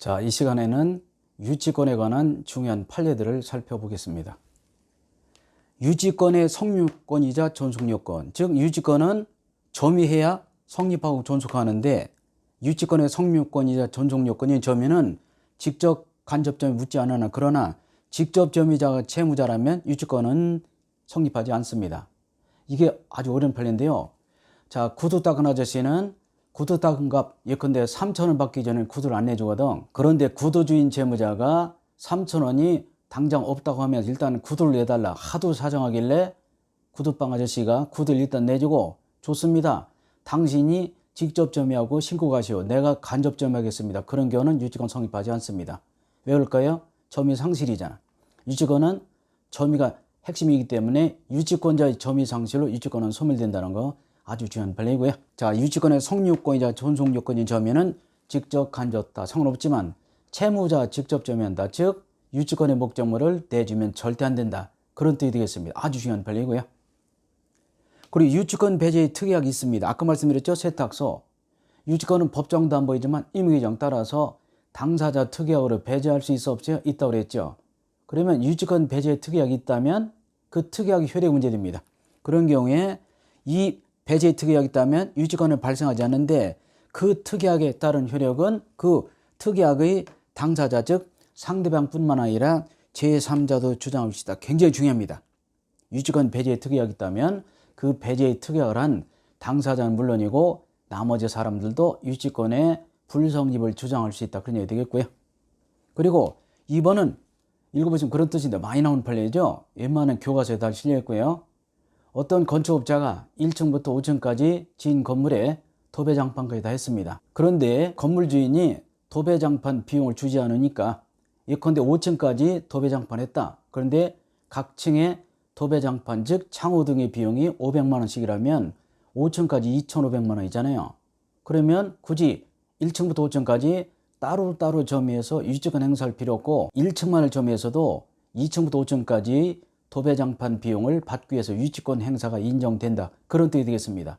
자, 이 시간에는 유치권에 관한 중요한 판례들을 살펴보겠습니다. 유치권의 성립권이자 존속요건, 즉 유치권은 점유해야 성립하고 존속하는데 유치권의 성립권이자 존속요건인 점유는 직접 간접점이 묻지 않으나 그러나 직접 점유자가 채무자라면 유치권은 성립하지 않습니다. 이게 아주 어려운 판례인데요. 자, 구두 닦은 아저씨는 구두 닦은 값 예컨대 3,000원 받기 전에 구두를 안 내주거든. 그런데 구두 주인 채무자가 3,000원이 당장 없다고 하면 일단 구두를 내달라 하도 사정하길래 구두방 아저씨가 구두를 일단 내주고, 좋습니다, 당신이 직접 점유하고 신고 가시오, 내가 간접 점유하겠습니다. 그런 경우는 유치권 성립하지 않습니다. 왜 그럴까요? 점유 상실이잖아. 유치권은 점유가 핵심이기 때문에 유치권자의 점유 상실로 유치권은 소멸된다는 거 아주 중요한 판례이고요. 자, 유치권의 성립권이자 존속요건인 점유는 직접 간접 다 상관없지만 채무자 직접 점유한다, 즉 유치권의 목적물을 내주면 절대 안 된다, 그런 뜻이 되겠습니다. 아주 중요한 판례이고요. 그리고 유치권 배제의 특약이 있습니다. 아까 말씀드렸죠, 세탁소. 유치권은 법정도 안 보이지만 임의규정 따라서 당사자 특약으로 배제할 수 있어 없어요? 있다고 그랬죠. 그러면 유치권 배제의 특약이 있다면 그 특약이 효력이 문제됩니다. 그런 경우에 이 배제의 특약이 있다면 유치권은 발생하지 않는데 그 특약에 따른 효력은 그 특약의 당사자 즉 상대방뿐만 아니라 제3자도 주장할 수 있다. 굉장히 중요합니다. 유치권 배제의 특약이 있다면 그 배제의 특약을 한 당사자는 물론이고 나머지 사람들도 유치권의 불성립을 주장할 수 있다, 그런 얘기 되겠고요. 그리고 2번은 읽어보시면 그런 뜻인데 많이 나오는 판례죠. 웬만한 교과서에 다 실려있고요. 어떤 건축업자가 1층부터 5층까지 지은 건물에 도배장판까지 다 했습니다. 그런데 건물 주인이 도배장판 비용을 주지 않으니까 예컨대 5층까지 도배장판 했다. 그런데 각 층에 도배장판 즉 창호 등의 비용이 500만 원씩이라면 5층까지 2,500만 원이잖아요. 그러면 굳이 1층부터 5층까지 따로따로 점유해서 유치권 행사할 필요 없고 1층만을 점유해서도 2층부터 5층까지 도배장판 비용을 받기 위해서 유치권 행사가 인정된다, 그런 뜻이 되겠습니다.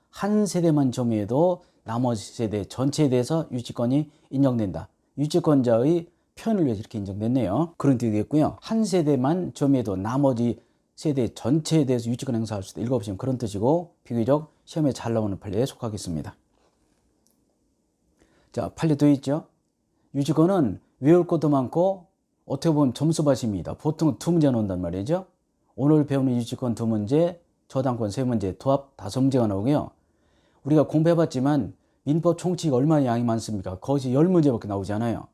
한 세대만 점유해도 나머지 세대 전체에 대해서 유치권이 인정된다. 유치권자의 편을 위해서 이렇게 인정됐네요. 그런 뜻이 되겠고요. 한 세대만 점유해도 나머지 세대 전체에 대해서 유치권 행사할 수 있다. 읽어보시면 그런 뜻이고 비교적 시험에 잘 나오는 판례에 속하겠습니다. 자, 판례 또 있죠. 유치권은 외울 것도 많고 어떻게 보면 점수밭입니다. 보통 2문제 나온단 말이죠. 오늘 배우는 유치권 2문제, 저당권 3문제, 도합 5문제가 나오고요. 우리가 공부해봤지만 민법 총칙이 얼마나 양이 많습니까? 거의 10문제밖에 나오지 않아요.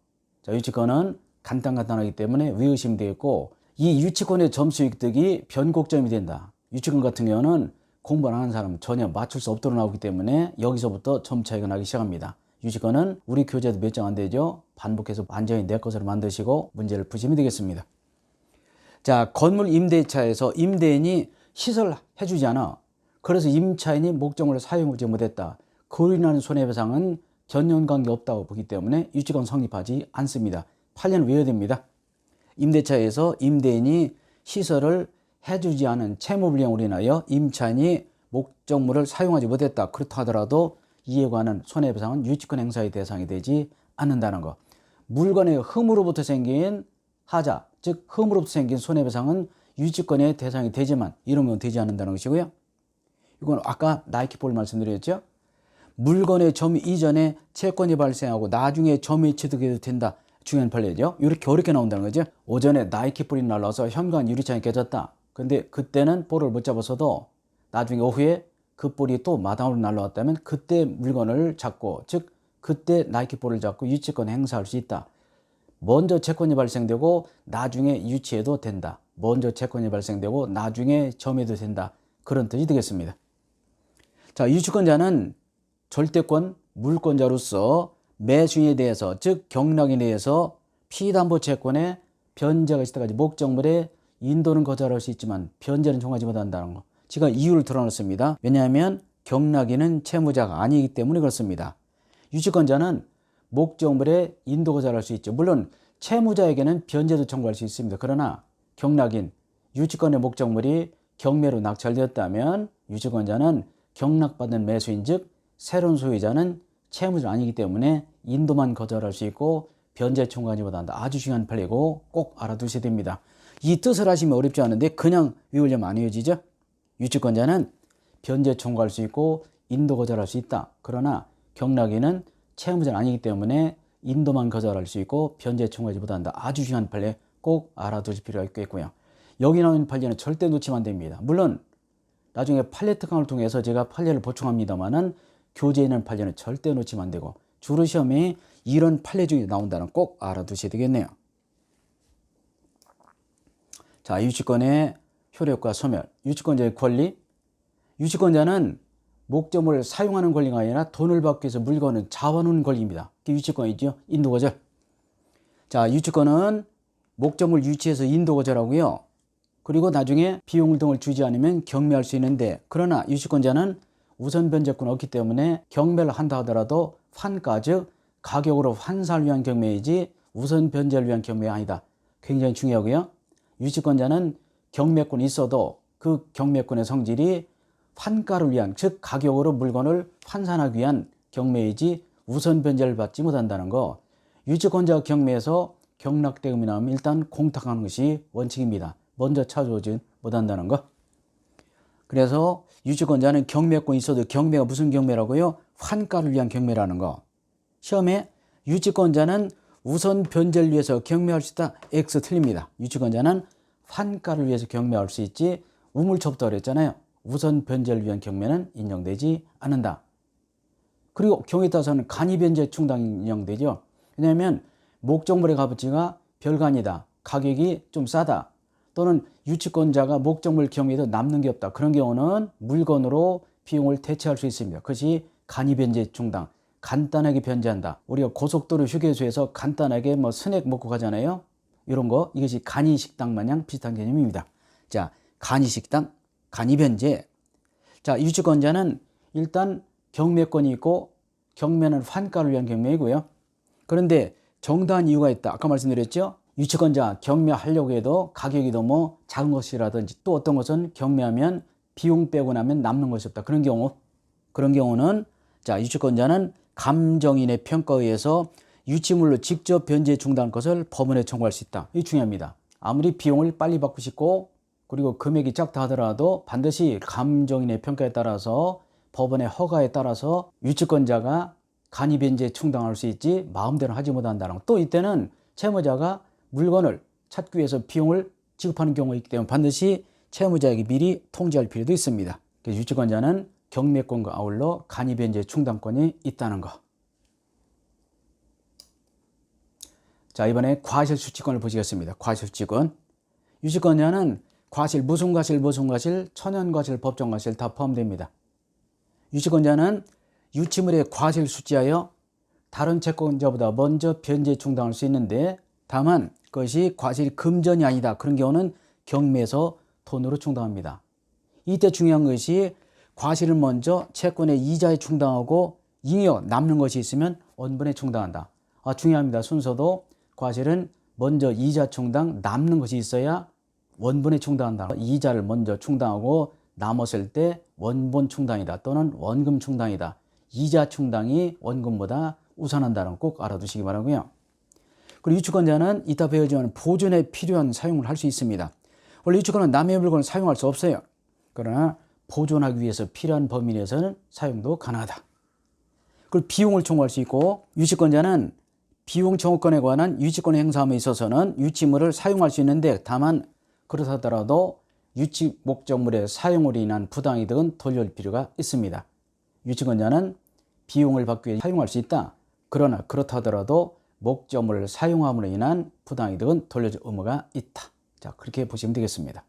자, 유치권은 간단하기 때문에 외우시면 되겠고, 이 유치권의 점수 획득이 변곡점이 된다. 유치권 같은 경우는 공부 안 하는 사람은 전혀 맞출 수 없도록 나오기 때문에 여기서부터 점 차이가 나기 시작합니다. 유치권은 우리 교재도 몇 장 안 되죠. 반복해서 완전히 내 것으로 만드시고 문제를 푸시면 되겠습니다. 자, 건물 임대차에서 임대인이 시설을 해주지 않아. 그래서 임차인이 목적물을 사용하지 못했다. 그로 인한 손해배상은 전연관계 없다고 보기 때문에 유치권 성립하지 않습니다. 판례는 외워야 됩니다. 임대차에서 임대인이 시설을 해주지 않은 채무불이행으로 인하여 임차인이 목적물을 사용하지 못했다. 그렇다 하더라도 이에 관한 손해배상은 유치권 행사의 대상이 되지 않는다는 것. 물건의 흠으로부터 생긴 하자, 즉 흠으로부터 생긴 손해배상은 유치권의 대상이 되지만 이런 건 되지 않는다는 것이고요. 이건 아까 나이키볼 말씀드렸죠. 물건의 점유 이전에 채권이 발생하고 나중에 점유 취득해도 된다. 중요한 판례죠. 이렇게 어렵게 나온다는 거죠. 오전에 나이키볼이 날라와서 현관 유리창이 깨졌다. 근데 그때는 볼을 못 잡았어도 나중에 오후에 그 볼이 또 마당으로 날라왔다면 그때 물건을 잡고, 즉 그때 나이키볼을 잡고 유치권 행사할 수 있다. 먼저 채권이 발생되고 나중에 유치해도 된다. 먼저 채권이 발생되고 나중에 점유해도 된다. 그런 뜻이 되겠습니다. 자, 유치권자는 절대권 물권자로서 매수인에 대해서 즉 경락인에 대해서 피담보 채권에 변제가 있을 때까지 목적물에 인도는 거절할 수 있지만 변제는 정하지 못한다는 거. 제가 이유를 드러냈습니다. 왜냐하면 경락인은 채무자가 아니기 때문에 그렇습니다. 유치권자는 목적물에 인도 거절할 수 있죠. 물론 채무자에게는 변제도 청구할 수 있습니다. 그러나 경락인, 유치권의 목적물이 경매로 낙찰되었다면 유치권자는 경락받은 매수인 즉 새로운 소유자는 채무자 아니기 때문에 인도만 거절할 수 있고 변제 총괄하지 못한다. 아주 중요한 판례고 꼭 알아두셔야 됩니다. 이 뜻을 하시면 어렵지 않은데 그냥 외우려면 안 외워지죠. 유치권자는 변제 청구할 수 있고 인도 거절할 수 있다. 그러나 경락인은 채무자는 아니기 때문에 인도만 거절할 수 있고 변제 청구하지 못한다. 아주 중요한 판례 꼭 알아두실 필요가 있겠고요. 여기 나오는 판례는 절대 놓치면 안 됩니다. 물론 나중에 판례 특강을 통해서 제가 판례를 보충합니다만은 교재에 있는 판례는 절대 놓치면 안 되고 주로 시험에 이런 판례 중에 나온다는 꼭 알아두셔야 되겠네요. 자, 유치권의 효력과 소멸, 유치권자의 권리. 유치권자는 목적물을 사용하는 권리가 아니라 돈을 받기 위해서 물건을 잡아놓는 권리입니다. 그게 유치권이죠. 인도거절. 자, 유치권은 목적물 유치해서 인도거절하고요. 그리고 나중에 비용 등을 주지 않으면 경매할 수 있는데, 그러나 유치권자는 우선 변제권이 없기 때문에 경매를 한다 하더라도 환가, 즉 가격으로 환산을 위한 경매이지 우선 변제를 위한 경매가 아니다. 굉장히 중요하고요. 유치권자는 경매권이 있어도 그 경매권의 성질이 환가를 위한, 즉 가격으로 물건을 환산하기 위한 경매이지 우선 변제를 받지 못한다는 거. 유치권자 경매에서 경락대금이 나오면 일단 공탁하는 것이 원칙입니다. 먼저 찾아오지 못한다는 거. 그래서 유치권자는 경매권이 있어도 경매가 무슨 경매라고요? 환가를 위한 경매라는 거. 시험에 유치권자는 우선 변제를 위해서 경매할 수 있다. X 틀립니다. 유치권자는 환가를 위해서 경매할 수 있지 우물처부터 그랬잖아요. 우선 변제를 위한 경매는 인정되지 않는다. 그리고 경우에 따라서는 간이변제 충당이 인정되죠. 왜냐하면 목적물의 값어치가 별간이다. 가격이 좀 싸다. 또는 유치권자가 목적물 경매에도 남는 게 없다. 그런 경우는 물건으로 비용을 대체할 수 있습니다. 그것이 간이변제 충당. 간단하게 변제한다. 우리가 고속도로 휴게소에서 간단하게 스낵 먹고 가잖아요. 이런 거, 이것이 간이식당 마냥 비슷한 개념입니다. 자, 간이식당, 간이변제. 자, 유치권자는 일단 경매권이 있고 경매는 환가를 위한 경매이고요. 그런데 정당한 이유가 있다. 아까 말씀드렸죠. 유치권자 경매하려고 해도 가격이 너무 작은 것이라든지 또 어떤 것은 경매하면 비용 빼고 나면 남는 것이 없다. 그런 경우는 자, 유치권자는 감정인의 평가에 의해서 유치물로 직접 변제 중단할 것을 법원에 청구할 수 있다. 이게 중요합니다. 아무리 비용을 빨리 받고 싶고 그리고 금액이 작다 하더라도 반드시 감정인의 평가에 따라서 법원의 허가에 따라서 유치권자가 간이변제 충당할 수 있지 마음대로 하지 못한다는 것. 또 이때는 채무자가 물건을 찾기 위해서 비용을 지급하는 경우가 있기 때문에 반드시 채무자에게 미리 통지할 필요도 있습니다. 그래서 유치권자는 경매권과 아울러 간이변제 충당권이 있다는 것. 자, 이번에 과실수취권을 보시겠습니다. 과실수취권. 유치권자는 과실, 무슨 과실, 천연과실, 법정과실 다 포함됩니다. 유치권자는 유치물의 과실 수취하여 다른 채권자보다 먼저 변제 충당할 수 있는데 다만 그것이 과실 금전이 아니다. 그런 경우는 경매에서 돈으로 충당합니다. 이때 중요한 것이 과실을 먼저 채권의 이자에 충당하고 잉여 남는 것이 있으면 원본에 충당한다. 중요합니다. 순서도 과실은 먼저 이자 충당 남는 것이 있어야 원본에 충당한다. 이자를 먼저 충당하고 남았을 때 원본 충당이다 또는 원금 충당이다. 이자 충당이 원금보다 우선한다는 거 꼭 알아두시기 바라고요. 그리고 유치권자는 이따 배우지만 보존에 필요한 사용을 할 수 있습니다. 원래 유치권은 남의 물건을 사용할 수 없어요. 그러나 보존하기 위해서 필요한 범위 내에서는 사용도 가능하다. 그리고 비용을 청구할 수 있고 유치권자는 비용 청구권에 관한 유치권의 행사함에 있어서는 유치물을 사용할 수 있는데 다만 그렇다 하더라도 유치 목적물의 사용으로 인한 부당이득은 돌려줄 필요가 있습니다. 유치권자는 비용을 받기 위해 사용할 수 있다. 그러나 그렇다 하더라도 목적물을 사용함으로 인한 부당이득은 돌려줄 의무가 있다. 자, 그렇게 보시면 되겠습니다.